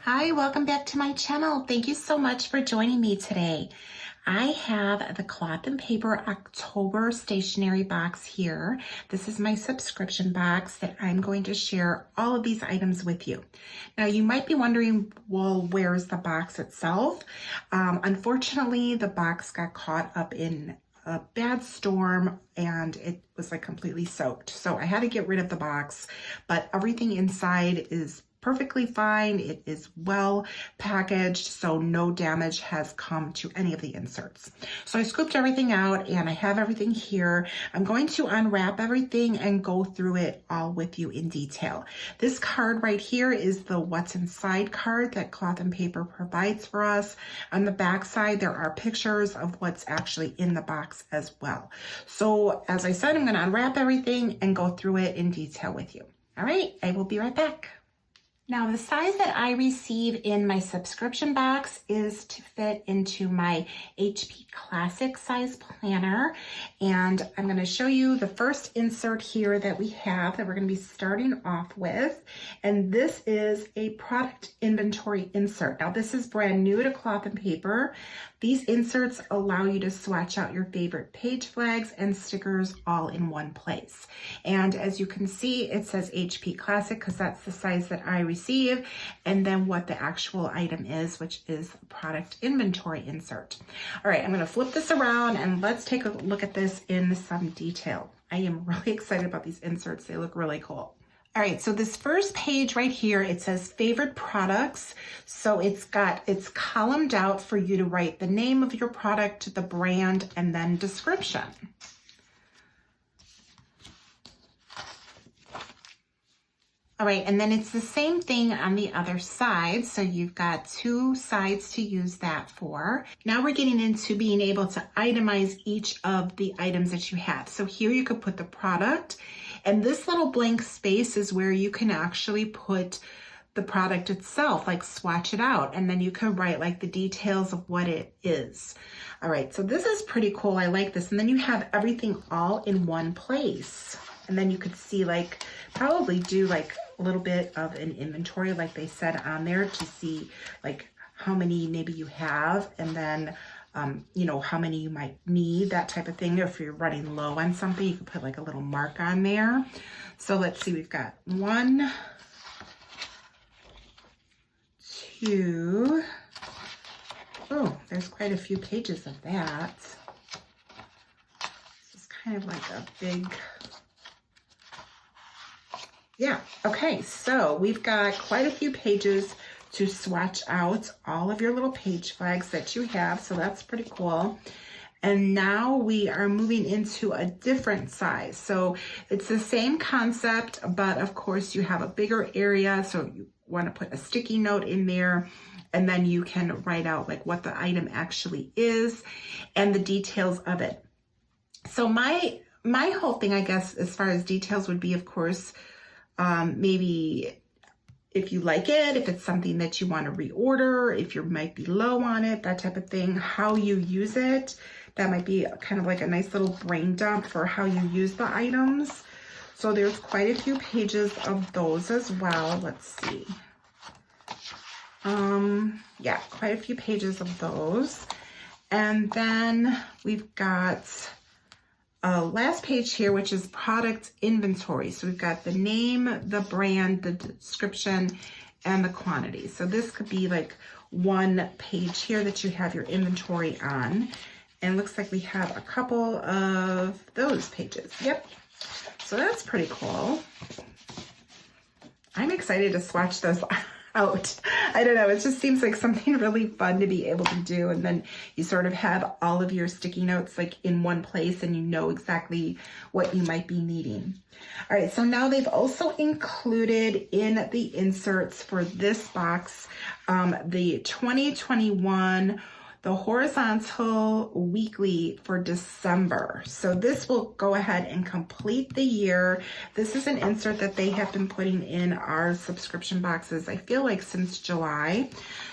Hi, welcome back to my channel. Thank you so much for joining me today. I have the Cloth and Paper October stationery box here. This is my subscription box that I'm going to share all of these items with you. Now you might be wondering, well, where's the box itself? Unfortunately, the box got caught up in a bad storm and it was like completely soaked. So I had to get rid of the box, but everything inside is perfectly fine. It is well packaged, so no damage has come to any of the inserts. So I scooped everything out and I have everything here. I'm going to unwrap everything and go through it all with you in detail. This card right here is the What's Inside card that Cloth and Paper provides for us. On the back side, there are pictures of what's actually in the box as well. So as I said, I'm going to unwrap everything and go through it in detail with you. All right, I will be right back. Now, the size that I receive in my subscription box is to fit into my HP Classic size planner. And I'm going to show you the first insert here that we have that we're going to be starting off with. And this is a product inventory insert. Now, this is brand new to Cloth and Paper. These inserts allow you to swatch out your favorite page flags and stickers all in one place. And as you can see, it says HP Classic because that's the size that I receive, and then what the actual item is, which is a product inventory insert. All right, I'm going to flip this around and let's take a look at this in some detail. I am really excited about these inserts. They look really cool. All right, so this first page right here, it says favorite products. So it's columned out for you to write the name of your product, the brand, and then description. All right, and then it's the same thing on the other side. So you've got two sides to use that for. Now we're getting into being able to itemize each of the items that you have. So here you could put the product, and this little blank space is where you can actually put the product itself, like swatch it out, and then you can write like the details of what it is. All right, so this is pretty cool. I like this. And then you have everything all in one place. And then you could see like, probably do like a little bit of an inventory like they said on there to see like how many maybe you have, and then you know, how many you might need, that type of thing. If you're running low on something, you can put like a little mark on there. So let's see, we've got 1, 2, oh, there's quite a few pages of that. This is kind of like a big, yeah, okay, so we've got quite a few pages to swatch out all of your little page flags that you have, so that's pretty cool. And now we are moving into a different size. So it's the same concept, but of course you have a bigger area, so you want to put a sticky note in there, and then you can write out like what the item actually is and the details of it. So my whole thing, I guess, as far as details would be, of course, maybe if you like it, if it's something that you want to reorder, if you might be low on it, that type of thing, how you use it. That might be kind of like a nice little brain dump for how you use the items. So there's quite a few pages of those as well. Let's see. Yeah, quite a few pages of those. And then we've got last page here, which is product inventory. So we've got the name, the brand, the description, and the quantity. So this could be like one page here that you have your inventory on. And it looks like we have a couple of those pages. Yep. So that's pretty cool. I'm excited to swatch those out. I don't know, it just seems like something really fun to be able to do, and then you sort of have all of your sticky notes like in one place and you know exactly what you might be needing. All right, so now they've also included in the inserts for this box the 2021 the horizontal weekly for December. So this will go ahead and complete the year. This is an insert that they have been putting in our subscription boxes, I feel like since July.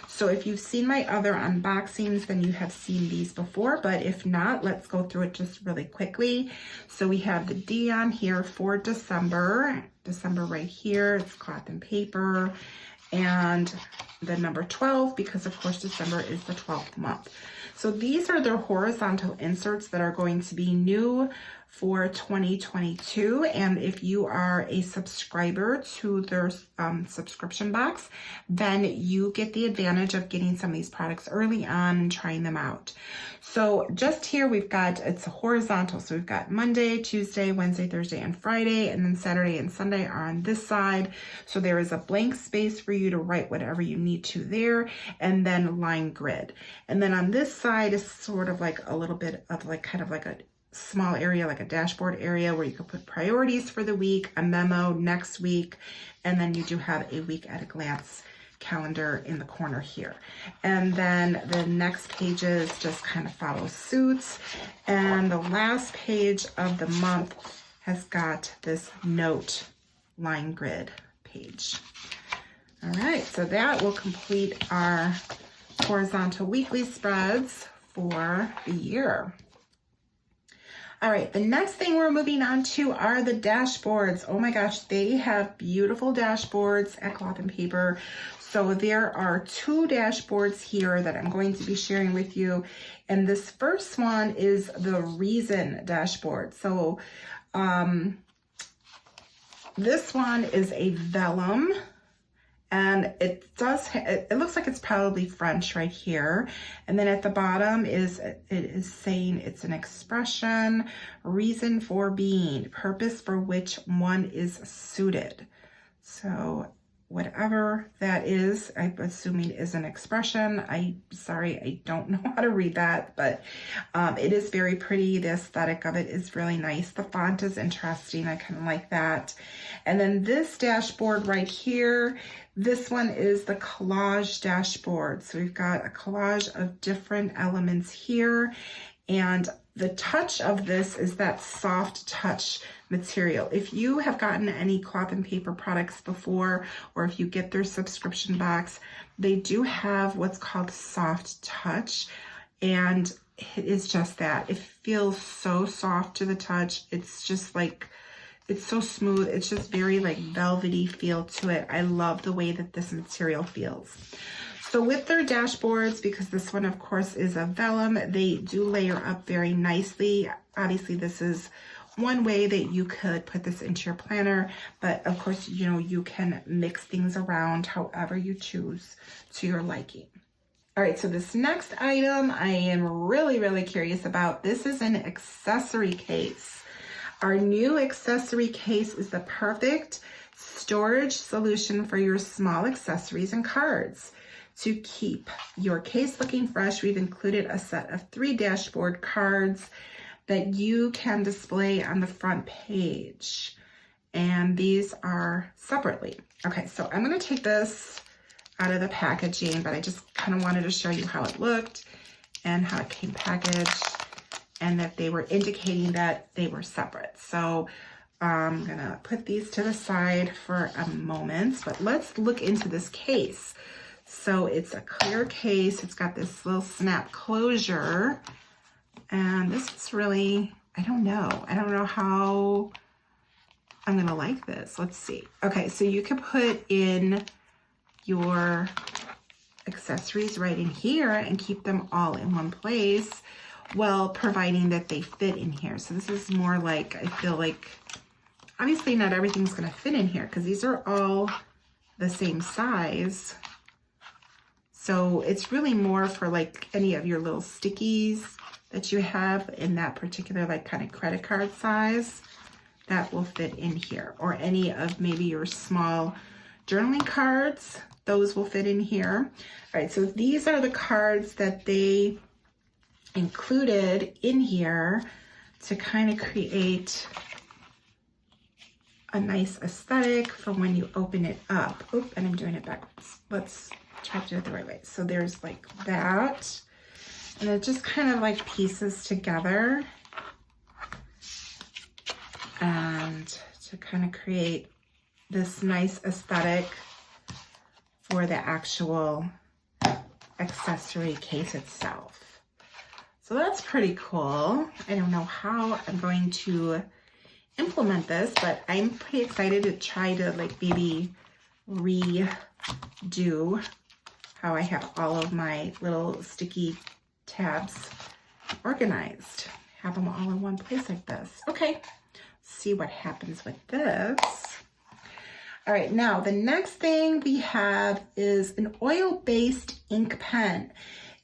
So if you've seen my other unboxings, then you have seen these before, but if not, let's go through it just really quickly. So we have the D on here for December right here, it's Cloth and Paper. and the number 12, because of course December is the 12th month. So these are their horizontal inserts that are going to be new for 2022. And if you are a subscriber to their subscription box, then you get the advantage of getting some of these products early on and trying them out. So just here we've got, it's a horizontal. So we've got Monday, Tuesday, Wednesday, Thursday, and Friday, and then Saturday and Sunday are on this side. So there is a blank space for you to write whatever you need to there, and then line grid. And then on this side is sort of like a little bit of like kind of like a small area, like a dashboard area where you could put priorities for the week, a memo next week, and then you do have a week at a glance calendar in the corner here. And then the next pages just kind of follow suit. And the last page of the month has got this note line grid page. All right, so that will complete our horizontal weekly spreads for the year. All right, the next thing we're moving on to are the dashboards. Oh my gosh, they have beautiful dashboards at Cloth and Paper. So there are 2 dashboards here that I'm going to be sharing with you. And this first one is the Reason dashboard. So this one is a vellum. And it looks like it's probably French right here. And then at the bottom it is saying it's an expression, reason for being, purpose for which one is suited. So whatever that is, I'm assuming is an expression. Sorry, I don't know how to read that, but it is very pretty. The aesthetic of it is really nice. The font is interesting. I kind of like that. And then this dashboard right here, this one is the collage dashboard. So we've got a collage of different elements here. And the touch of this is that soft touch material. If you have gotten any Cloth and Paper products before, or if you get their subscription box, they do have what's called soft touch. And it is just that. It feels so soft to the touch. It's just like, it's so smooth. It's just very like velvety feel to it. I love the way that this material feels. So with their dashboards, because this one of course is a vellum, they do layer up very nicely. Obviously this is one way that you could put this into your planner, but of course, you know, you can mix things around however you choose to your liking. All right, so this next item I am really curious about. This is an accessory case. Our new accessory case is the perfect storage solution for your small accessories and cards. To keep your case looking fresh, we've included a set of 3 dashboard cards that you can display on the front page. And these are separately. Okay, so I'm gonna take this out of the packaging, but I just kind of wanted to show you how it looked and how it came packaged, and that they were indicating that they were separate. So I'm gonna put these to the side for a moment, but let's look into this case. So it's a clear case. It's got this little snap closure, and this is really, I don't know how I'm gonna like this. Let's see. Okay, so you can put in your accessories right in here and keep them all in one place, well, providing that they fit in here. So this is more like, I feel like, obviously not everything's gonna fit in here because these are all the same size. So it's really more for like any of your little stickies that you have in that particular like kind of credit card size that will fit in here, or any of maybe your small journaling cards, those will fit in here. All right, so these are the cards that they included in here to kind of create a nice aesthetic for when you open it up. Oop, and I'm doing it backwards. Let's try to do it the right way. So there's like that, and it just kind of like pieces together and to kind of create this nice aesthetic for the actual accessory case itself. So that's pretty cool. I don't know how I'm going to implement this, but I'm pretty excited to try to like maybe redo how I have all of my little sticky tabs organized. Have them all in one place like this. Okay, see what happens with this. All right, now the next thing we have is an oil-based ink pen.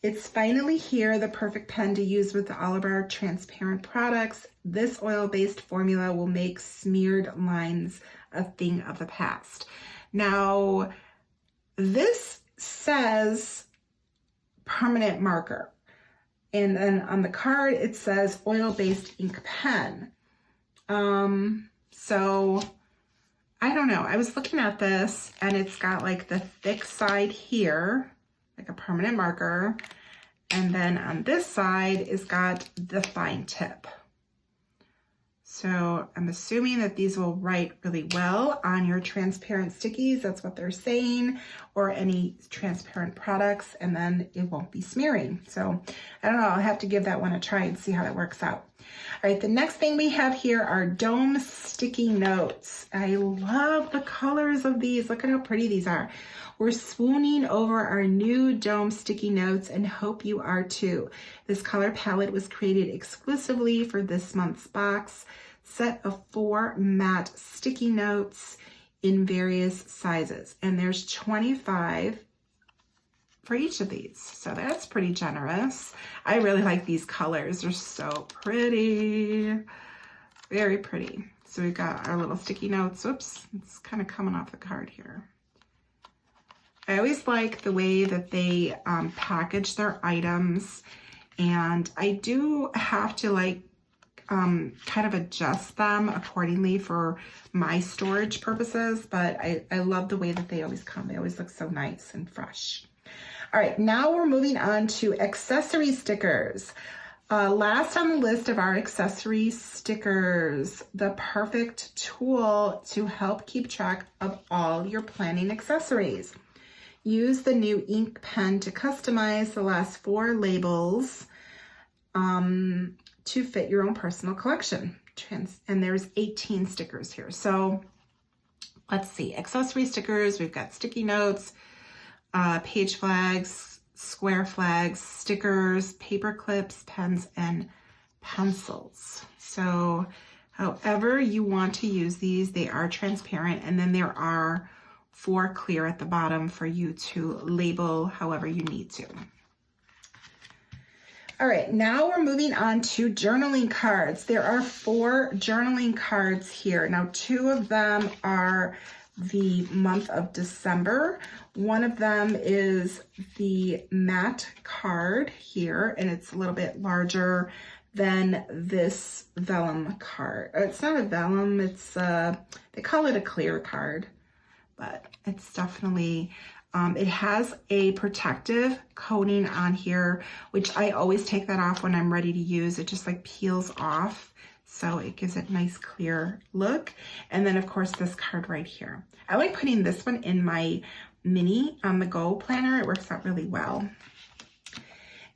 It's finally here, the perfect pen to use with all of our transparent products. This oil-based formula will make smeared lines a thing of the past. Now, this says permanent marker. And then on the card, it says oil-based ink pen. So I don't know. I was looking at this and it's got like the thick side here, like a permanent marker. And then on this side, it's got the fine tip. So I'm assuming that these will write really well on your transparent stickies. That's what they're saying, or any transparent products, and then it won't be smearing. So I don't know, I'll have to give that one a try and see how that works out. All right, the next thing we have here are dome sticky notes. I love the colors of these. Look at how pretty these are. We're swooning over our new dome sticky notes and hope you are too. This color palette was created exclusively for this month's box. Set of 4 matte sticky notes in various sizes. And there's 25 for each of these. So that's pretty generous. I really like these colors. They're so pretty. Very pretty. So we've got our little sticky notes. Oops, it's kind of coming off the card here. I always like the way that they package their items. And I do have to like kind of adjust them accordingly for my storage purposes, but I love the way that they always come. They always look so nice and fresh. All right, now we're moving on to accessory stickers. Last on the list of our accessory stickers, the perfect tool to help keep track of all your planning accessories. Use the new ink pen to customize the last 4 labels to fit your own personal collection. And there's 18 stickers here. So let's see, accessory stickers, we've got sticky notes, page flags, square flags, stickers, paper clips, pens, and pencils. So however you want to use these, they are transparent, and then there are 4 clear at the bottom for you to label however you need to. All right, now we're moving on to journaling cards. There are 4 journaling cards here. Now, 2 of them are the month of December. One of them is the matte card here, and it's a little bit larger than this vellum card. It's not a vellum, it's they call it a clear card, but it's definitely, it has a protective coating on here, which I always take that off when I'm ready to use. It just like peels off, so it gives it a nice clear look. And then of course this card right here. I like putting this one in my mini on the go planner. It works out really well.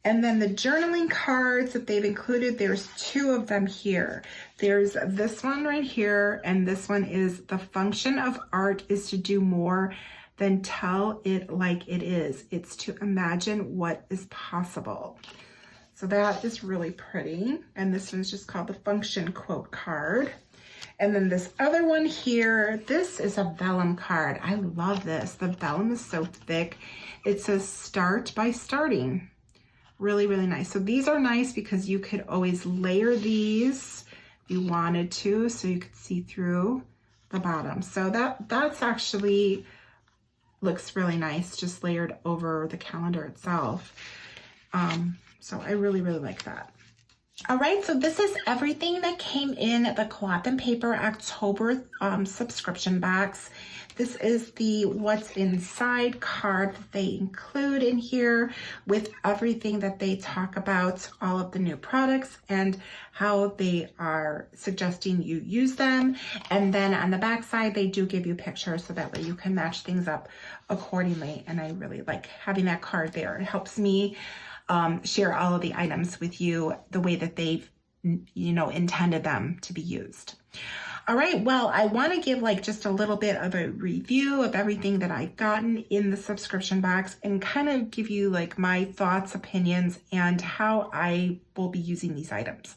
And then the journaling cards that they've included, there's 2 of them here. There's this one right here, and this one is the function of art is to do more than tell it like it is. It's to imagine what is possible. So that is really pretty. And this one's just called the function quote card. And then this other one here, this is a vellum card. I love this. The vellum is so thick. It says start by starting. Really, really nice. So these are nice because you could always layer these if you wanted to, so you could see through the bottom. So that's actually looks really nice, just layered over the calendar itself. So I really, really like that. All right, so this is everything that came in the Cloth and Paper October subscription box. This is the what's inside card that they include in here with everything that they talk about, all of the new products and how they are suggesting you use them. And then on the back side, they do give you pictures so that way you can match things up accordingly. And I really like having that card there. It helps me share all of the items with you the way that they've, intended them to be used. All right, well, I want to give like just a little bit of a review of everything that I've gotten in the subscription box and kind of give you like my thoughts, opinions, and how I will be using these items.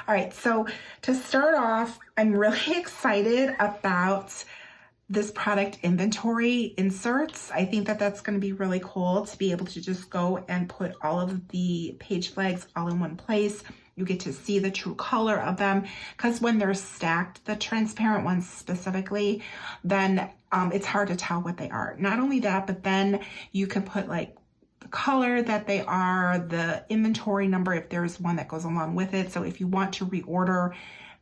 All right, so to start off, I'm really excited about this product inventory inserts. I think that that's going to be really cool to be able to just go and put all of the page flags all in one place. You get to see the true color of them, because when they're stacked, the transparent ones specifically, then it's hard to tell what they are. Not only that, but then you can put like the color that they are, the inventory number if there's one that goes along with it. So if you want to reorder,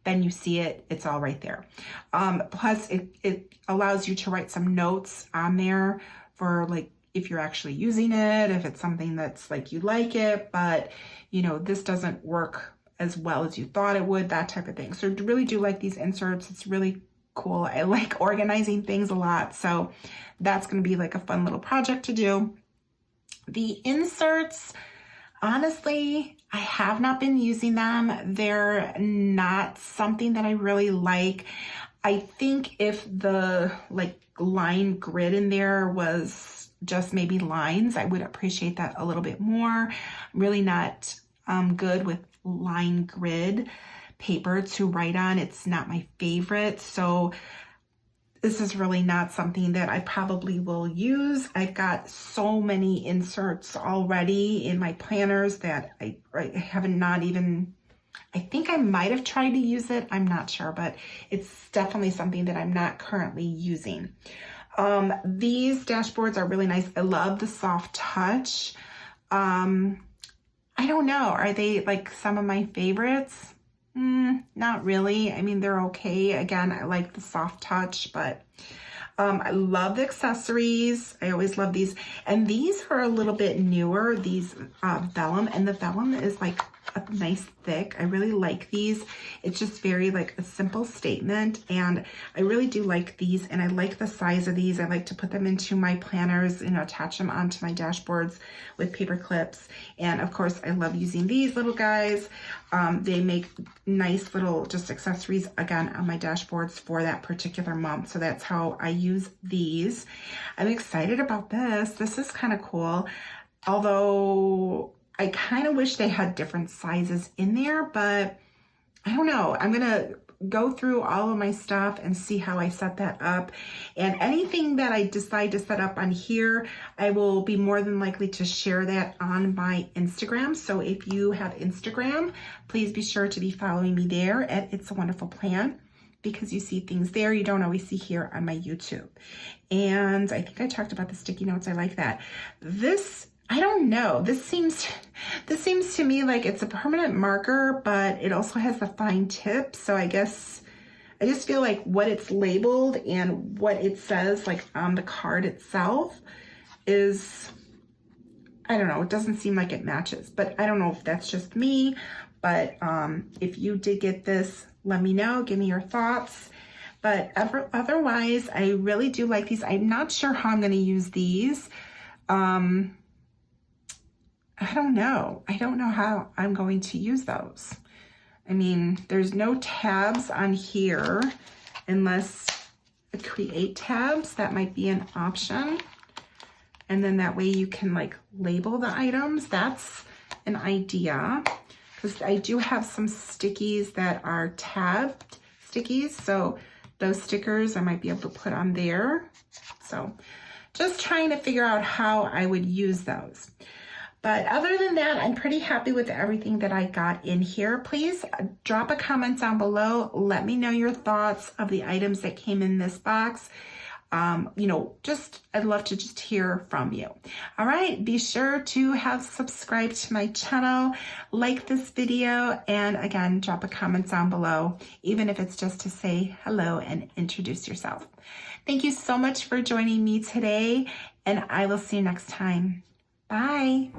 then you see it, it's all right there. Plus it allows you to write some notes on there for like if you're actually using it, if it's something that's like you like it, but you know, this doesn't work as well as you thought it would, that type of thing. So I really do like these inserts. It's really cool. I like organizing things a lot. So that's going to be like a fun little project to do. The inserts, honestly, I have not been using them. They're not something that I really like. I think if the like line grid in there was just maybe lines, I would appreciate that a little bit more. I'm really not good with line grid paper to write on. It's not my favorite. So this is really not something that I probably will use. I've got so many inserts already in my planners that I haven't not even, I think I might have tried to use it. I'm not sure, but it's definitely something that I'm not currently using. These dashboards are really nice. I love the soft touch. I don't know. Are they like some of my favorites? Not really. I mean, they're okay. Again, I like the soft touch, but I love the accessories. I always love these. And these are a little bit newer, these vellum, and the vellum is like a nice thick. I really like these. It's just very like a simple statement, and I really do like these, and I like the size of these. I like to put them into my planners and attach them onto my dashboards with paper clips. And of course, I love using these little guys. They make nice little just accessories again on my dashboards for that particular month. So that's how I use these. I'm excited about this. This is kind of cool. Although I kind of wish they had different sizes in there, but I don't know. I'm going to go through all of my stuff and see how I set that up. And anything that I decide to set up on here, I will be more than likely to share that on my Instagram. So if you have Instagram, please be sure to be following me there at It's a Wonderful Plan, because you see things there you don't always see here on my YouTube. And I think I talked about the sticky notes. I like that. This, I don't know. This seems to me like it's a permanent marker, but it also has the fine tip. So I guess I just feel like what it's labeled and what it says like on the card itself is, I don't know, it doesn't seem like it matches, but I don't know if that's just me. But if you did get this, let me know, give me your thoughts. But otherwise, I really do like these. I'm not sure how I'm going to use these. I don't know. I don't know how I'm going to use those. I mean, there's no tabs on here unless I create tabs. That might be an option. And then that way you can like label the items. That's an idea, because I do have some stickies that are tabbed stickies. So those stickers I might be able to put on there. So just trying to figure out how I would use those. But other than that, I'm pretty happy with everything that I got in here. Please drop a comment down below. Let me know your thoughts of the items that came in this box. You know, I'd love to just hear from you. All right, be sure to have subscribed to my channel, like this video, and again, drop a comment down below, even if it's just to say hello and introduce yourself. Thank you so much for joining me today, and I will see you next time. Bye.